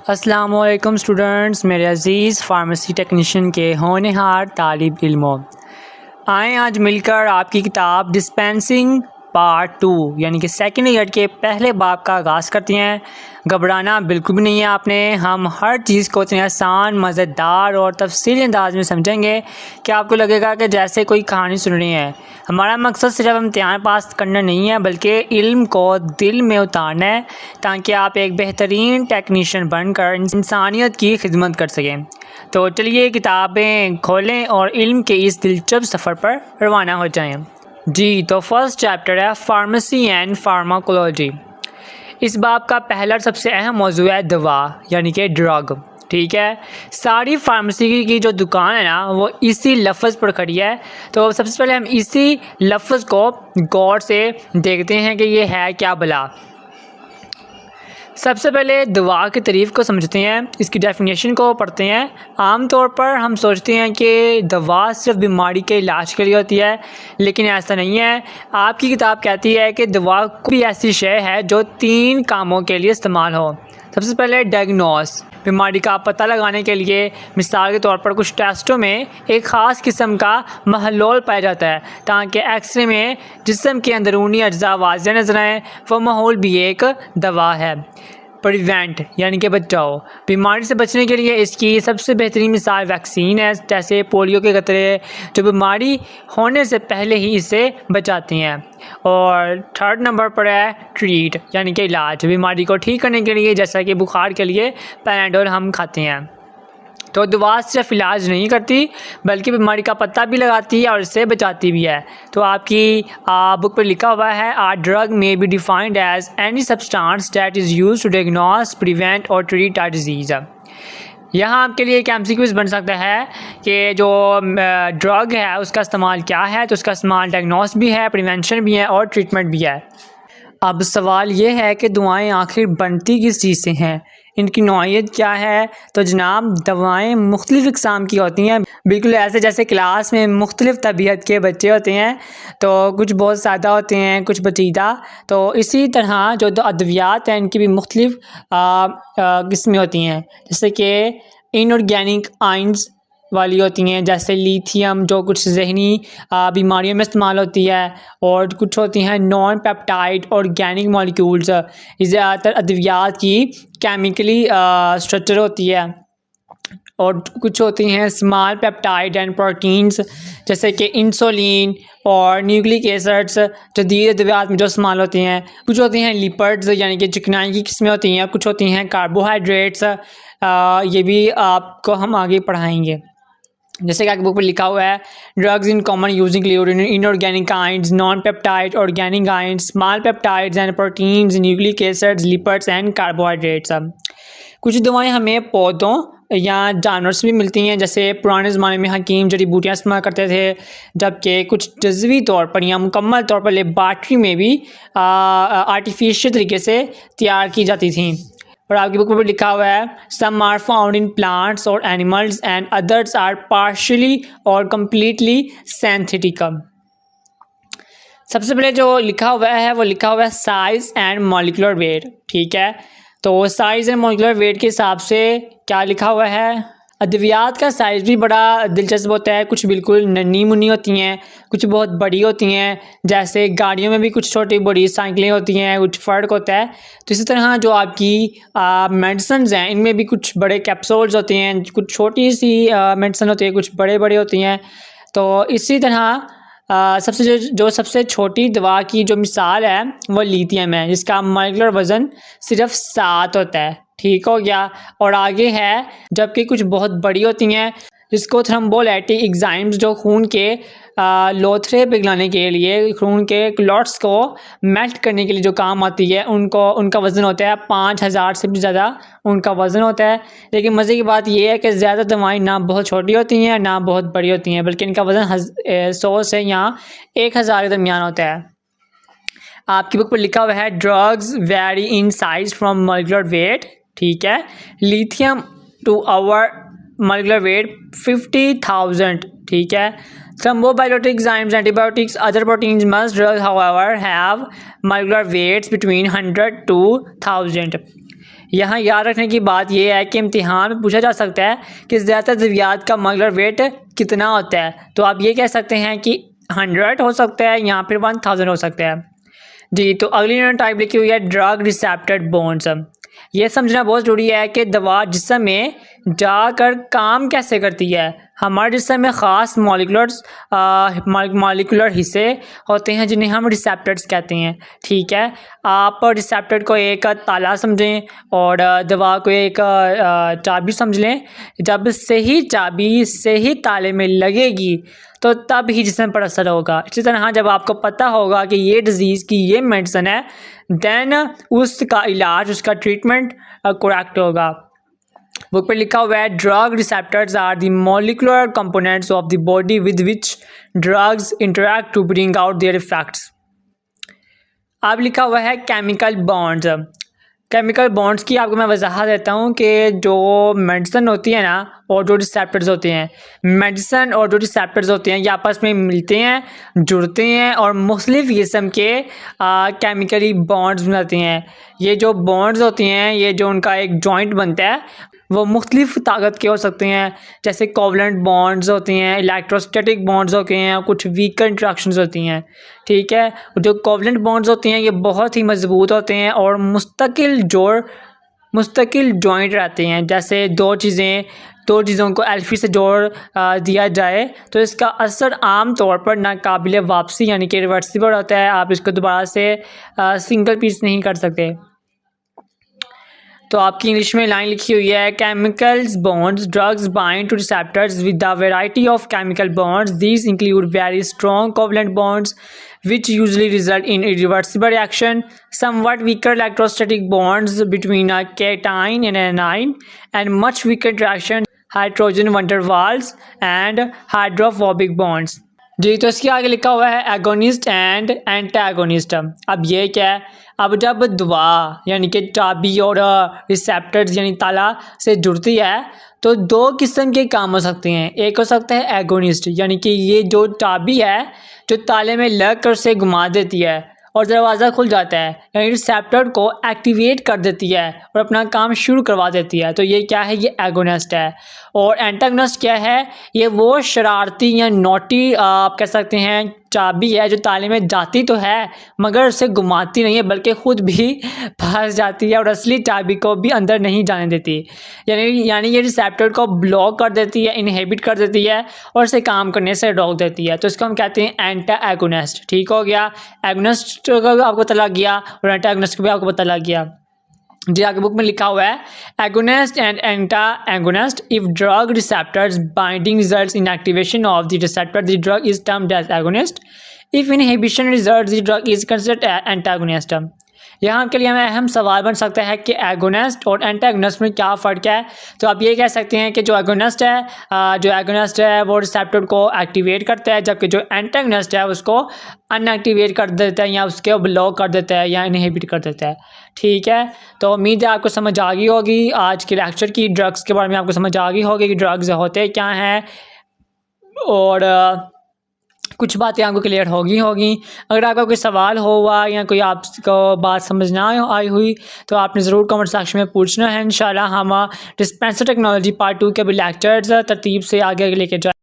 अस्सलामुअलैकुम स्टूडेंट्स, मेरे अज़ीज़ pharmacy technician के होनहार तालिब इल्मों, आएँ आज मिलकर आपकी किताब डिस्पेंसिंग पार्ट 2 यानी कि सेकंड ईयर के पहले बाब का आगाज़ करते हैं। घबराना बिल्कुल भी नहीं है आपने। हम हर चीज़ को इतने आसान, मज़ेदार और तफसीली अंदाज में समझेंगे कि आपको लगेगा कि जैसे कोई कहानी सुन रही है। हमारा मकसद सिर्फ इम्तिहान पास करना नहीं है, बल्कि इल्म को दिल में उतारना है ताकि आप एक बेहतरीन टेक्नीशियन बनकर इंसानियत की खिदमत कर सकें। तो चलिए किताबें खोलें और इल्म के इस दिलचस्प सफ़र पर रवाना हो जाएं। जी, तो फर्स्ट चैप्टर है फार्मेसी एंड फार्माकोलॉजी। इस बाब का पहला और सबसे अहम मौजू है दवा यानी कि ड्रग। ठीक है, सारी फार्मेसी की जो दुकान है ना वो इसी लफ्ज़ पर खड़ी है। तो सबसे पहले हम इसी लफ्ज़ को गौर से देखते हैं कि ये है क्या भला। सबसे पहले दवा की तारीफ़ को समझते हैं, इसकी डेफिनेशन को पढ़ते हैं। आम तौर पर हम सोचते हैं कि दवा सिर्फ बीमारी के इलाज के लिए होती है, लेकिन ऐसा नहीं है। आपकी किताब कहती है कि दवा कोई ऐसी शय है जो 3 कामों के लिए इस्तेमाल हो। सबसे पहले डायग्नोस, बीमारी का पता लगाने के लिए। मिसाल के तौर पर कुछ टेस्टों में एक ख़ास किस्म का महलूल पाया जाता है ताकि एक्सरे में जिस्म के अंदरूनी अज्जा वाज़ेह नजर आएँ। वह माहौल भी एक दवा है। प्रिवेंट यानी कि बचाओ, बीमारी से बचने के लिए इसकी सबसे बेहतरीन मिसाल वैक्सीन है, जैसे पोलियो के खतरे जो बीमारी होने से पहले ही इससे बचाती हैं। और थर्ड नंबर पर है ट्रीट यानी कि इलाज, बीमारी को ठीक करने के लिए, जैसा कि बुखार के लिए पैनाडोल हम खाते हैं। तो दवा सिर्फ इलाज नहीं करती बल्कि बीमारी का पता भी लगाती है और इससे बचाती भी है। तो आपकी बुक पर लिखा हुआ है a drug may be defined as any substance that is used to diagnose, prevent और ट्रीट अ डिजीज़। यहाँ आपके लिए एक MCQ बन सकता है कि जो ड्रग है उसका इस्तेमाल क्या है। तो उसका इस्तेमाल डायग्नोस भी है, प्रिवेंशन भी है और ट्रीटमेंट भी है। अब सवाल ये है कि दवाएं आखिर बनती किस चीज़ से हैं, इनकी नौइयत क्या है। तो जनाब, दवाएं मुख्तलिफ़ इक़साम की होती हैं, बिल्कुल ऐसे जैसे क्लास में मुख्तलिफ़ तबीयत के बच्चे होते हैं। तो कुछ बहुत सादा होते हैं, कुछ पेचीदा। तो इसी तरह जो अद्वियात हैं इनकी भी मुख्तलिफ़ किस्में होती हैं, जैसे कि इनऑर्गेनिक आयंस वाली होती हैं, जैसे लिथियम जो कुछ जहनी बीमारियों में इस्तेमाल होती है, और कुछ होती हैं नॉन पेप्टाइड ऑर्गेनिक मॉलिक्यूल्स, ज़्यादातर अद्वियात की केमिकली स्ट्रक्चर होती है। और कुछ होती हैं स्मॉल पेप्टाइड एंड प्रोटीन्स, जैसे कि इंसुलिन और न्यूक्लिक एसिड्स जदीद अद्वियात में जो इस्तेमाल होती हैं। कुछ होती हैं लिपिड्स यानी कि चिकनाई की किस्में होती हैं। कुछ होती हैं कार्बोहाइड्रेट्स, ये भी आपको हम आगे पढ़ाएंगे। जैसे कि आपकी बुक पर लिखा हुआ है drugs in common using inorganic ions, non peptide organic ions, small peptides and proteins, nucleic acids, lipids and carbohydrates. कुछ दवाएं हमें पौधों या जानवर से भी मिलती हैं, जैसे पुराने ज़माने में हकीम जड़ी बूटियाँ इस्तेमाल करते थे, जबकि कुछ जज़वी तौर पर या मुकम्मल तौर पर लेबार्ट्री में भी आर्टिफिशियल तरीके से तैयार की जाती थी। और आपकी बुक में लिखा हुआ है some are found in plants और animals and others are partially और कम्प्लीटली सिंथेटिक। सबसे पहले जो लिखा हुआ है वो लिखा हुआ है साइज़ एंड मॉलिक्यूलर वेट। ठीक है, तो साइज़ एंड मॉलिक्यूलर वेट के हिसाब से क्या लिखा हुआ है, अद्वियात का साइज़ भी बड़ा दिलचस्प होता है। कुछ बिल्कुल नन्ही मुन्नी होती हैं, कुछ बहुत बड़ी होती हैं, जैसे गाड़ियों में भी कुछ छोटी बड़ी साइकिलें होती हैं, कुछ फ़र्क होता है। तो इसी तरह जो आपकी मेडिसिन्स हैं इनमें भी कुछ बड़े कैप्सूल्स होते हैं, कुछ छोटी सी मेडिसिन होती है, कुछ बड़े बड़े होती हैं। तो इसी तरह सबसे छोटी दवा की जो मिसाल है वो लिथियम है, जिसका मॉलिक्यूलर वज़न सिर्फ 7 होता है। ठीक हो गया। और आगे है जबकि कुछ बहुत बड़ी होती हैं, जिसको थ्रोम्बोलाइटिक एंजाइम्स जो खून के लोथरे पिघलाने के लिए, खून के क्लॉट्स को मेल्ट करने के लिए जो काम आती है, उनका वज़न होता है 5000 से भी ज़्यादा उनका वज़न होता है। लेकिन मज़े की बात यह है कि ज़्यादा दवाएं ना बहुत छोटी होती हैं ना बहुत बड़ी होती हैं, बल्कि इनका वज़न 100 से या 1000 के दरमियान होता है। आपकी बुक पर लिखा हुआ है drugs vary in size from molecular weight. ठीक है, lithium to our molecular weight 50,000. ठीक है, thrombobiologic enzymes, antibiotics, other proteins, most drugs however have molecular weights between 100 to 1000. यहाँ याद रखने की बात यह है कि इम्तिहान में पूछा जा सकता है कि ज़्यादातर अद्वियात का मॉलिक्यूलर वेट कितना होता है। तो आप ये कह सकते हैं कि 100 हो सकता है या फिर 1000 हो सकता है जी। तो अगली यूनिट टाइप लिखी हुई है ड्रग रिसेप्टर बॉन्ड्स। ये समझना बहुत ज़रूरी है कि दवा जिस्म में जाकर काम कैसे करती है। हमारे जिस्म में ख़ास मॉलिक्यूलर हिस्से होते हैं जिन्हें हम रिसेप्टर्स कहते हैं। ठीक है, आप रिसेप्टर को एक ताला समझें और दवा को एक चाबी समझ लें। जब सही चाबी सही ताले में लगेगी तो तब ही जिस्म पर असर होगा। इसी तरह जब आपको पता होगा कि ये डिज़ीज़ की ये मेडिसिन है, देन उसका इलाज, उसका ट्रीटमेंट करेक्ट होगा। बुक पे लिखा हुआ है drug receptors are the molecular components of the body with which drugs interact to bring out their effects. अब लिखा हुआ है केमिकल बॉन्ड्स। केमिकल बॉन्ड्स की आपको मैं वजाहत देता हूँ कि जो मेडिसिन होती है ना और जो रिसेप्टर्स होते हैं, मेडिसिन और जो रिसेप्टर्स होते हैं ये आपस में मिलते हैं, जुड़ते हैं और मुख्तलिफ़ किस्म के केमिकली बॉन्ड्स बनाते हैं। ये जो बॉन्ड्स होते हैं, ये जो उनका एक जॉइंट बनता है वो मुख्तलिफ़ ताकत के हो सकते हैं, जैसे कोवलेंट बॉन्ड्स होते हैं, इलेक्ट्रोस्टैटिक बॉन्ड्स होते हैं, कुछ वीकर इंट्रैक्शंस होती हैं। ठीक है, जो कोवलेंट बॉन्ड्स होते हैं ये बहुत ही मज़बूत होते हैं और मुस्तकिल जॉइंट रहते हैं। जैसे दो चीज़ों को एल्फी से जोड़ दिया जाए तो इसका असर आम तौर पर नाकाबिले वापसी यानी कि रिवर्सिबल होता है। आप इसको दोबारा से सिंगल पीस नहीं कर सकते। तो आपकी इंग्लिश में लाइन लिखी हुई है chemicals bonds drugs bind two receptors with the variety of chemical bonds. These include very strong covalent bonds which usually result in irreversible reaction, somewhat weaker electrostatic bonds between a cation and an anion, and much weaker interaction hydrogen van der Waals and hydrophobic bonds। जी, तो इसके आगे लिखा हुआ है agonist and antagonist. अब ये क्या है? अब जब दवा यानी कि चाबी और रिसेप्टर्स यानी ताला से जुड़ती है तो दो किस्म के काम हो सकते हैं। एक हो सकता है एगोनिस्ट यानी कि ये जो चाबी है जो ताले में लग कर उसे घुमा देती है और दरवाज़ा खुल जाता है, यानी रिसेप्टर को एक्टिवेट कर देती है और अपना काम शुरू करवा देती है। तो ये क्या है? ये एगोनिस्ट है। और एंटागोनिस्ट क्या है? ये वो शरारती या नोटी आप कह सकते हैं चाबी है जो ताले में जाती तो है मगर उसे घुमाती नहीं है बल्कि ख़ुद भी फंस जाती है और असली चाबी को भी अंदर नहीं जाने देती। यानी ये रिसेप्टर को ब्लॉक कर देती है, इनहिबिट कर देती है और इसे काम करने से रोक देती है। तो इसको हम कहते हैं एंटा एगोनिस्ट। ठीक हो गया, एगोनिस्ट का भी आपको पता लग गया और एंटा एगोनिस्ट का भी आपको पता लग गया। जी, आगे बुक में लिखा हुआ है agonist and antagonist. If drug receptors binding results in activation of the receptor the drug is termed as agonist. If inhibition results the drug is considered antagonist. यहाँ के लिए हमें अहम सवाल बन सकता है कि एगोनिस्ट और एंटागोनिस्ट में क्या फ़र्क है। तो आप ये कह सकते हैं कि जो एगोनिस्ट है वो रिसेप्टर को एक्टिवेट करता है, जबकि जो एंटागोनिस्ट है उसको अनएक्टिवेट कर देता है या उसके ब्लॉक कर देता है या इनहिबिट कर देता है। ठीक है, तो उम्मीद है आपको समझ आ गई होगी आज के लेक्चर की। ड्रग्स के बारे में आपको समझ आ गई होगी कि ड्रग्स होते क्या हैं और कुछ बातें आपको क्लियर होगी। अगर आपका कोई सवाल हुआ या कोई आपको बात समझ ना आई हुई तो आपने ज़रूर कमेंट सेक्शन में पूछना है। इंशाल्लाह हम डिस्पेंसर टेक्नोलॉजी पार्ट 2 के भी लेक्चर्स तरतीब से आगे लेके जाए।